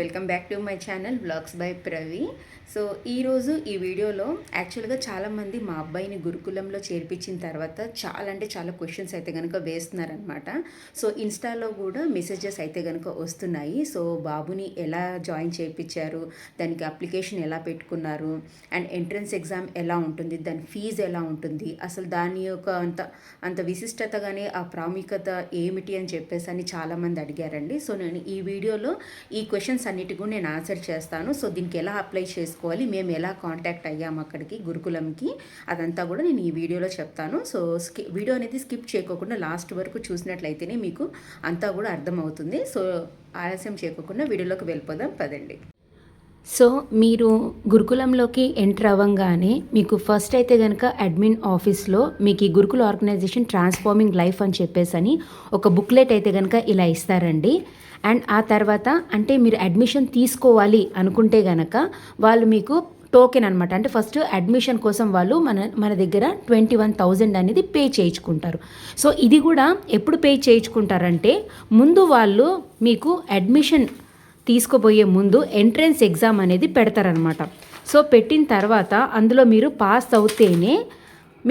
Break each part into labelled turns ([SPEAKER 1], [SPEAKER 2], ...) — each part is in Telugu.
[SPEAKER 1] Welcome back to my channel vlogs by Pravi. So ఈరోజు ఈ వీడియోలో యాక్చువల్గా చాలామంది మా అబ్బాయిని గురుకులంలో చేర్పించిన తర్వాత చాలా క్వశ్చన్స్ అయితే కనుక వేస్తున్నారనమాట. సో ఇన్స్టాలో కూడా మెసేజెస్ అయితే కనుక వస్తున్నాయి. సో బాబుని ఎలా జాయిన్ చేయించారు, దానికి అప్లికేషన్ ఎలా పెట్టుకున్నారు, అండ్ ఎంట్రన్స్ ఎగ్జామ్ ఎలా ఉంటుంది, దాని ఫీజు ఎలా ఉంటుంది, అసలు దాని యొక్క అంత విశిష్టత కానీ ఆ ప్రాముఖ్యత ఏమిటి అని చెప్పేసి అని చాలామంది అడిగారండి. సో నేను ఈ వీడియోలో ఈ క్వశ్చన్స్ అన్నిటి కూడా నేను ఆన్సర్ చేస్తాను. సో దీనికి ఎలా అప్లై చేసుకోవాలి, మేము ఎలా కాంటాక్ట్ అయ్యాము అక్కడికి గురుకులంకి, అదంతా కూడా నేను ఈ వీడియోలో చెప్తాను. సో వీడియో అనేది స్కిప్ చేయకోకుండా లాస్ట్ వరకు చూసినట్లయితేనే మీకు అంతా కూడా అర్థమవుతుంది. సో ఆలస్యం చేయకుండా వీడియోలోకి వెళ్ళిపోదాం పదండి. సో మీరు గురుకులంలోకి ఎంటర్ అవ్వగానే మీకు ఫస్ట్ అయితే కనుక అడ్మిన్ ఆఫీస్లో మీకు ఈ గురుకుల ఆర్గనైజేషన్ ట్రాన్స్ఫార్మింగ్ లైఫ్ అని చెప్పేసి అని ఒక బుక్లెట్ అయితే కనుక ఇలా ఇస్తారండి. అండ్ ఆ తర్వాత అంటే మీరు అడ్మిషన్ తీసుకోవాలి అనుకుంటే కనుక వాళ్ళు మీకు టోకెన్ అనమాట, అంటే ఫస్ట్ అడ్మిషన్ కోసం వాళ్ళు మన దగ్గర 21,000 అనేది పే చేయించుకుంటారు. సో ఇది కూడా ఎప్పుడు పే చేయించుకుంటారంటే ముందు వాళ్ళు మీకు అడ్మిషన్ తీసుకోబోయే ముందు ఎంట్రన్స్ ఎగ్జామ్ అనేది పెడతారనమాట. సో పెట్టిన తర్వాత అందులో మీరు పాస్ అవుతేనే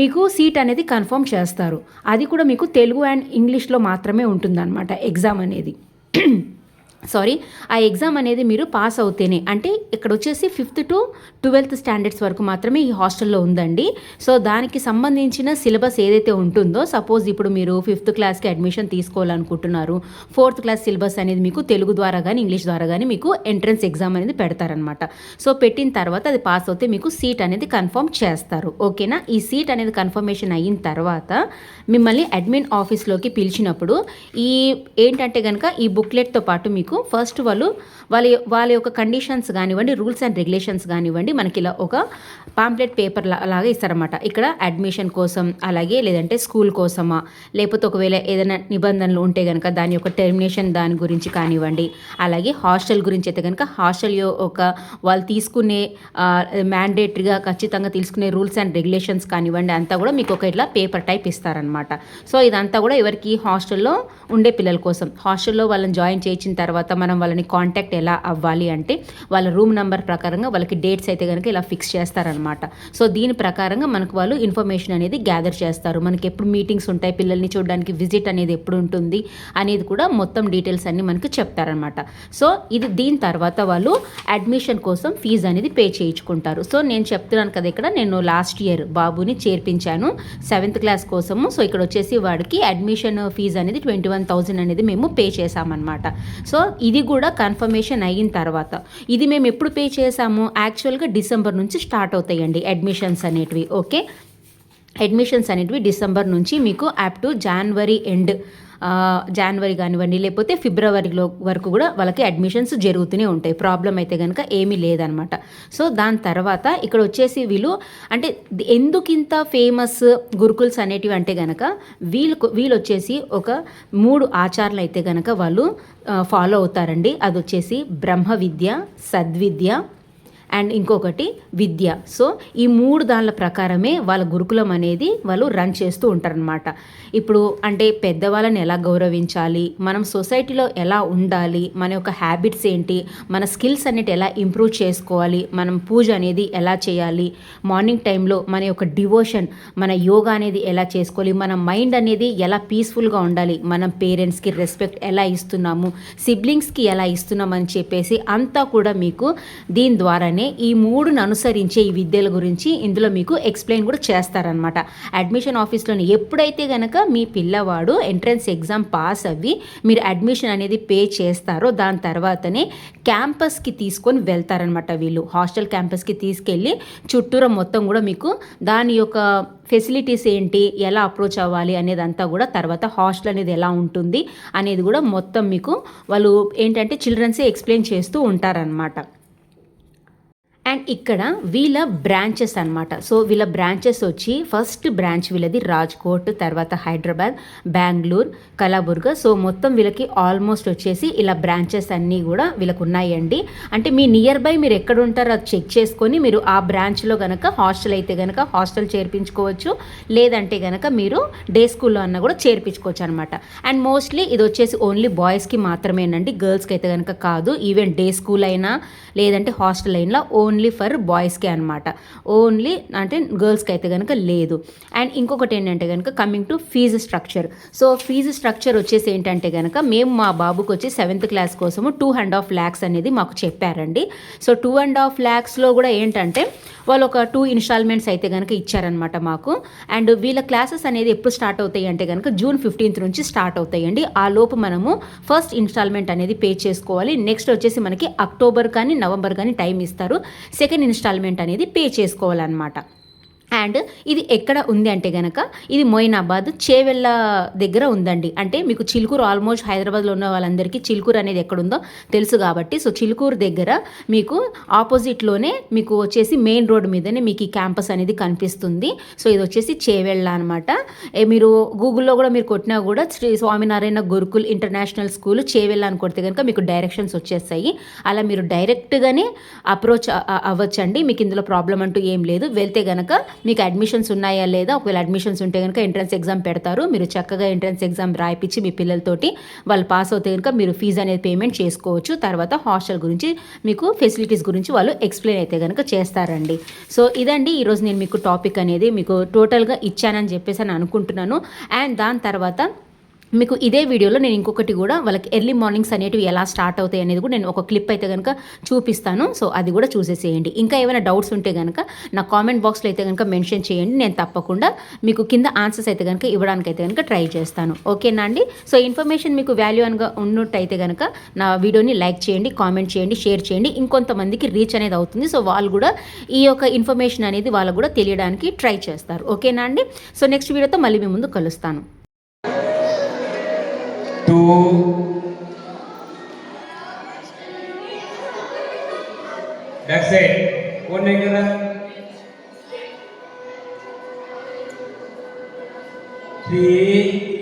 [SPEAKER 1] మీకు సీట్ అనేది కన్ఫర్మ్ చేస్తారు. అది కూడా మీకు తెలుగు అండ్ ఇంగ్లీష్లో మాత్రమే ఉంటుందన్నమాట ఎగ్జామ్ అనేది. ఆ ఎగ్జామ్ అనేది మీరు పాస్ అవుతేనే, అంటే ఇక్కడ వచ్చేసి 5th to 12th స్టాండర్డ్స్ వరకు మాత్రమే ఈ హాస్టల్లో ఉందండి. సో దానికి సంబంధించిన సిలబస్ ఏదైతే ఉంటుందో, సపోజ్ ఇప్పుడు మీరు 5th క్లాస్కి అడ్మిషన్ తీసుకోవాలనుకుంటున్నారు, 4th క్లాస్ సిలబస్ అనేది మీకు తెలుగు ద్వారా కానీ ఇంగ్లీష్ ద్వారా కానీ మీకు ఎంట్రన్స్ ఎగ్జామ్ అనేది పెడతారనమాట. సో పెట్టిన తర్వాత అది పాస్ అవుతే మీకు సీట్ అనేది కన్ఫర్మ్ చేస్తారు. ఓకేనా? ఈ సీట్ అనేది కన్ఫర్మేషన్ అయిన తర్వాత మిమ్మల్ని అడ్మిన్ ఆఫీస్లోకి పిలిచినప్పుడు ఈ ఏంటంటే కనుక ఈ బుక్లెట్తో పాటు మీకు ఫస్ట్ వాళ్ళ యొక్క కండిషన్స్ కానివ్వండి, రూల్స్ అండ్ రెగ్యులేషన్స్ కానివ్వండి, మనకి ఇలా ఒక పాంప్లెట్ పేపర్ లాగా ఇస్తారన్నమాట. ఇక్కడ అడ్మిషన్ కోసం, అలాగే లేదంటే స్కూల్ కోసమా, లేకపోతే ఒకవేళ ఏదైనా నిబంధనలు ఉంటే కనుక దాని యొక్క టెర్మినేషన్ దాని గురించి కానివ్వండి, అలాగే హాస్టల్ గురించి అయితే కనుక హాస్టల్ యొక్క వాళ్ళు తీసుకునే మ్యాండేటరీగా ఖచ్చితంగా తీసుకునే రూల్స్ అండ్ రెగ్యులేషన్స్ కానివ్వండి, అంతా కూడా మీకు ఒక ఇట్లా పేపర్ టైప్ ఇస్తారనమాట. సో ఇదంతా కూడా ఎవరికి హాస్టల్లో ఉండే పిల్లల కోసం. హాస్టల్లో వాళ్ళని జాయిన్ చేయించిన తర్వాత మనం వాళ్ళని కాంటాక్ట్ ఎలా అవ్వాలి అంటే వాళ్ళ రూమ్ నెంబర్ ప్రకారంగా వాళ్ళకి డేట్స్ అయితే కనుక ఇలా ఫిక్స్ చేస్తారనమాట. సో దీని ప్రకారంగా మనకు వాళ్ళు ఇన్ఫర్మేషన్ అనేది గ్యాదర్ చేస్తారు. మనకి ఎప్పుడు మీటింగ్స్ ఉంటాయి, పిల్లల్ని చూడడానికి విజిట్ అనేది ఎప్పుడు ఉంటుంది అనేది కూడా మొత్తం డీటెయిల్స్ అన్ని మనకి చెప్తారనమాట. సో దీని తర్వాత వాళ్ళు అడ్మిషన్ కోసం ఫీజు అనేది పే చేయించుకుంటారు. సో నేను చెప్తున్నాను కదా, ఇక్కడ నేను లాస్ట్ ఇయర్ బాబుని చేర్పించాను 7th క్లాస్ కోసము. సో ఇక్కడ వచ్చేసి వాడికి అడ్మిషన్ ఫీజు అనేది 21,000 అనేది మేము పే చేసామన్నమాట. సో ఇది కూడా కన్ఫర్మేషన్ అయిన తర్వాత, ఇది మేము ఎప్పుడు పే చేసాము, యాక్చువల్గా డిసెంబర్ నుంచి స్టార్ట్ అవుతాయండి అడ్మిషన్స్ అనేటివి. ఓకే, అడ్మిషన్స్ అనేటివి డిసెంబర్ నుంచి మీకు అప్ టు జనవరి కానివ్వండి, లేకపోతే ఫిబ్రవరిలో వరకు కూడా వాళ్ళకి అడ్మిషన్స్ జరుగుతూనే ఉంటాయి. ప్రాబ్లం అయితే కనుక ఏమీ లేదనమాట. సో దాని తర్వాత ఇక్కడ వచ్చేసి వీళ్ళు అంటే ఎందుకు ఇంత ఫేమస్ గురుకుల్స్ అనేటివి అంటే కనుక వీళ్ళు వచ్చేసి ఒక 3 ఆచారాలు అయితే కనుక వాళ్ళు ఫాలో అవుతారండి. అది వచ్చేసి బ్రహ్మ విద్య, సద్విద్య అండ్ ఇంకొకటి విద్య. సో ఈ 3 దానిల ప్రకారమే వాళ్ళ గురుకులం అనేది వాళ్ళు రన్ చేస్తూ ఉంటారనమాట. ఇప్పుడు అంటే పెద్దవాళ్ళని ఎలా గౌరవించాలి, మనం సొసైటీలో ఎలా ఉండాలి, మన యొక్క హ్యాబిట్స్ ఏంటి, మన స్కిల్స్ అనేవి ఎలా ఇంప్రూవ్ చేసుకోవాలి, మనం పూజ అనేది ఎలా చేయాలి, మార్నింగ్ టైంలో మన యొక్క డివోషన్, మన యోగా అనేది ఎలా చేసుకోవాలి, మన మైండ్ అనేది ఎలా పీస్ఫుల్గా ఉండాలి, మనం పేరెంట్స్కి రెస్పెక్ట్ ఎలా ఇస్తున్నాము, సిబ్లింగ్స్కి ఎలా ఇస్తున్నామని చెప్పేసి అంతా కూడా మీకు దీని ద్వారానే ఈ 3ను అనుసరించే ఈ విద్యల గురించి ఇందులో మీకు ఎక్స్ప్లెయిన్ కూడా చేస్తారనమాట. అడ్మిషన్ ఆఫీస్లోని ఎప్పుడైతే కనుక మీ పిల్లవాడు ఎంట్రన్స్ ఎగ్జామ్ పాస్ అవ్వి మీరు అడ్మిషన్ అనేది పే చేస్తారో దాని తర్వాతనే క్యాంపస్కి తీసుకొని వెళ్తారనమాట. వీళ్ళు హాస్టల్ క్యాంపస్కి తీసుకెళ్ళి చుట్టూరా మొత్తం కూడా మీకు దాని యొక్క ఫెసిలిటీస్ ఏంటి, ఎలా అప్రోచ్ అవ్వాలి అనేది అంతా కూడా, తర్వాత హాస్టల్ అనేది ఎలా ఉంటుంది అనేది కూడా మొత్తం మీకు వాళ్ళు ఏంటంటే చిల్డ్రన్సే ఎక్స్ప్లెయిన్ చేస్తూ ఉంటారనమాట. అండ్ ఇక్కడ వీళ్ళ బ్రాంచెస్ అనమాట. సో వీళ్ళ బ్రాంచెస్ వచ్చి ఫస్ట్ బ్రాంచ్ వీళ్ళది రాజ్కోట్, తర్వాత హైదరాబాద్, బెంగళూరు, కలబుర్గా. సో మొత్తం వీళ్ళకి ఆల్మోస్ట్ వచ్చేసి ఇలా బ్రాంచెస్ అన్నీ కూడా వీళ్ళకు ఉన్నాయండి. అంటే మీ నియర్ బై మీరు ఎక్కడ ఉంటారో అది చెక్ చేసుకొని మీరు ఆ బ్రాంచ్లో కనుక హాస్టల్ అయితే కనుక హాస్టల్ చేర్పించుకోవచ్చు, లేదంటే కనుక మీరు డే స్కూల్లో అన్న కూడా చేర్పించుకోవచ్చు అనమాట. అండ్ మోస్ట్లీ ఇది వచ్చేసి ఓన్లీ బాయ్స్కి మాత్రమేనండి, గర్ల్స్కి అయితే కనుక కాదు. ఈవెన్ డే స్కూల్ అయినా లేదంటే హాస్టల్ అయినా ఓన్లీ ఫర్ బాయ్స్కే అనమాట, ఓన్లీ అంటే గర్ల్స్కి అయితే కనుక లేదు. అండ్ ఇంకొకటి ఏంటంటే కనుక coming to fee structure. So fee structure వచ్చేసి ఏంటంటే కనుక మేము మా బాబుకి వచ్చి 7th క్లాస్ కోసము 2.5 lakhs అనేది మాకు చెప్పారండి. సో 2.5 lakhsలో కూడా ఏంటంటే వాళ్ళు ఒక 2 ఇన్స్టాల్మెంట్స్ అయితే కనుక ఇచ్చారనమాట మాకు. అండ్ వీళ్ళ క్లాసెస్ అనేది ఎప్పుడు స్టార్ట్ అవుతాయి అంటే కనుక June 15th నుంచి స్టార్ట్ అవుతాయండి. ఆ లోపు మనము ఫస్ట్ ఇన్స్టాల్మెంట్ అనేది పే చేసుకోవాలి. నెక్స్ట్ వచ్చేసి మనకి అక్టోబర్ కానీ నవంబర్ కానీ టైం ఇస్తారు, సెకండ్ ఇన్స్టాల్మెంట్ అనేది పే చేసుకోవాలన్నమాట. అండ్ ఇది ఎక్కడ ఉంది అంటే కనుక ఇది మొయినాబాద్ చేవెళ్ళ దగ్గర ఉందండి. అంటే మీకు చిలుకూరు ఆల్మోస్ట్ హైదరాబాద్లో ఉన్న వాళ్ళందరికీ చిలుకూరు అనేది ఎక్కడుందో తెలుసు కాబట్టి, సో చిలుకూరు దగ్గర మీకు ఆపోజిట్లోనే మీకు వచ్చేసి మెయిన్ రోడ్ మీదనే మీకు ఈ క్యాంపస్ అనేది కనిపిస్తుంది. సో ఇది వచ్చేసి చేవెళ్ళ అనమాట. మీరు గూగుల్లో కూడా మీరు కొట్టినా కూడా శ్రీ స్వామినారాయణ గురుకుల్ ఇంటర్నేషనల్ స్కూల్ చేవెళ్ళ అని కొడితే కనుక మీకు డైరెక్షన్స్ వచ్చేస్తాయి. అలా మీరు డైరెక్ట్గానే అప్రోచ్ అవ్వచ్చండి, మీకు ఇందులో ప్రాబ్లం అంటూ ఏం లేదు. వెళ్తే కనుక మీకు అడ్మిషన్స్ ఉన్నాయా లేదా, ఒకవేళ అడ్మిషన్స్ ఉంటే కనుక ఎంట్రన్స్ ఎగ్జామ్ పెడతారు. మీరు చక్కగా ఎంట్రన్స్ ఎగ్జామ్ రాయిపించి మీ పిల్లలతోటి వాళ్ళు పాస్ అవుతే కనుక మీరు ఫీజు అనేది పేమెంట్ చేసుకోవచ్చు. తర్వాత హాస్టల్ గురించి మీకు ఫెసిలిటీస్ గురించి వాళ్ళు ఎక్స్ప్లెయిన్ అయితే కనుక చేస్తారండి. సో ఇదండి ఈరోజు నేను మీకు టాపిక్ అనేది మీకు టోటల్గా ఇచ్చానని చెప్పేసి అని అనుకుంటున్నాను. అండ్ దాని తర్వాత మీకు ఇదే వీడియోలో నేను ఇంకొకటి కూడా వాళ్ళకి ఎర్లీ మార్నింగ్స్ అనేటివి ఎలా స్టార్ట్ అవుతాయి అనేది కూడా నేను ఒక క్లిప్ అయితే కనుక చూపిస్తాను. సో అది కూడా చూసేసేయండి. ఇంకా ఏమైనా డౌట్స్ ఉంటే కనుక నా కామెంట్ బాక్స్లో అయితే కనుక మెన్షన్ చేయండి, నేను తప్పకుండా మీకు కింద ఆన్సర్స్ అయితే కనుక ఇవ్వడానికి అయితే కనుక ట్రై చేస్తాను. ఓకేనా అండి? సో ఇన్ఫర్మేషన్ మీకు వాల్యూ అనగా ఉన్నట్టయితే కనుక నా వీడియోని లైక్ చేయండి, కామెంట్ చేయండి, షేర్ చేయండి. ఇంకొంతమందికి రీచ్ అనేది అవుతుంది. సో వాళ్ళు కూడా ఈ యొక్క ఇన్ఫర్మేషన్ అనేది వాళ్ళకు కూడా తెలియడానికి ట్రై చేస్తారు. ఓకేనా అండి? సో నెక్స్ట్ వీడియోతో మళ్ళీ మీ ముందు కలుస్తాను.
[SPEAKER 2] 2 that's it. One negative 3